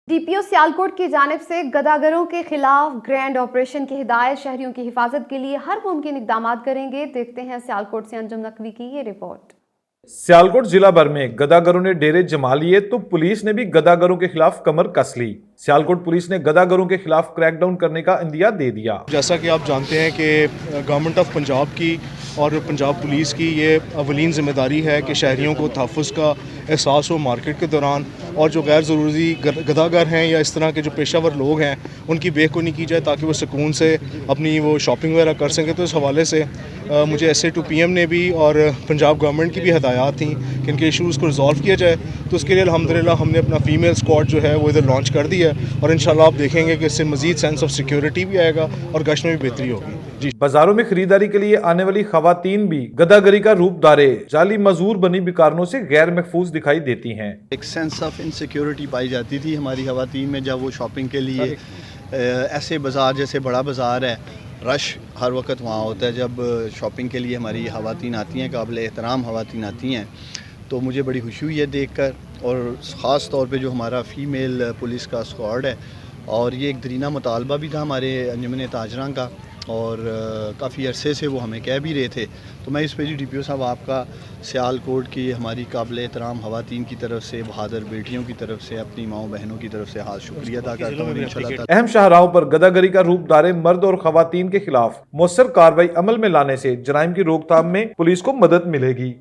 DPO Sialkot की जानिब से गदागरों के खिलाफ ग्रैंड ऑपरेशन की हिदायत। शहरियों की हिफाजत के लिए हर मुमकिन इकदाम करेंगे। देखते हैं सियालकोट से अंजुम नकवी की ये रिपोर्ट। सियालकोट जिला भर में गदागरों ने डेरे जमा लिए तो पुलिस ने भी गदागरों के खिलाफ कमर कस ली। सियालकोट पुलिस ने गदागरों के खिलाफ क्रैकडाउन करने का इंदिया दे दिया। जैसा कि आप जानते हैं कि गवर्नमेंट ऑफ पंजाब की और पंजाब पुलिस की ये अवलीन ज़िम्मेदारी है कि शहरियों को तहफ़्फ़ुज़ का एहसास हो मार्केट के दौरान, और जो गैर ज़रूरी गदागर हैं या इस तरह के जो पेशावर लोग हैं उनकी बेखुनी की जाए ताकि वो सुकून से अपनी वो शॉपिंग वगैरह कर सकें। तो इस हवाले से मुझे SA to PM ने भी और पंजाब गवर्नमेंट की भी हदायत थी कि इनके इशूज़ को रिजॉल्व किया जाए। तो उसके लिए अल्हम्दुलिल्लाह हमने अपना फ़ीमेल स्क्वाड जो है वो इधर लॉन्च कर दी है, और इंशाल्लाह आप देखेंगे कि इससे मज़ीद सेंस ऑफ सिक्योरिटी भी आएगा और गश्त में भी बेहतरी होगी। जी, बाजारों में खरीदारी के लिए आने वाली खवातीन भी गदागरी का रूप धारे जाली मजदूर बनी बिकारनों से गैर महफूज दिखाई देती हैं। एक सेंस ऑफ इनसिक्योरिटी पाई जाती थी हमारी खवातीन में जब वो शॉपिंग के लिए ऐसे बाज़ार जैसे बड़ा बाज़ार है, रश हर वक्त वहाँ होता है। जब शॉपिंग के लिए हमारी खवातीन आती हैं, काबिल एहतराम खवातीन आती हैं, तो मुझे बड़ी खुशी हुई है देखकर। और ख़ास तौर पे जो हमारा फ़ीमेल पुलिस का स्क्वाड है, और ये एक दरीना मुतालबा भी था हमारे अंजुमन ताजरां का, और काफ़ी अरसे से वो हमें कह भी रहे थे। तो मैं इस पे जी DPO साहब आपका सियालकोट की हमारी काबिल एहतराम खवातीन की तरफ से, बहादुर बेटियों की तरफ से, अपनी माओ बहनों की तरफ से हाथ शुक्रिया अदा करता हूँ। इंशाल्लाह अहम शाहराहों पर गदागरी का रूप धारे मर्द और खवातीन के खिलाफ मौसर कार्रवाई अमल में लाने से जराइम की रोकथाम में पुलिस को मदद मिलेगी।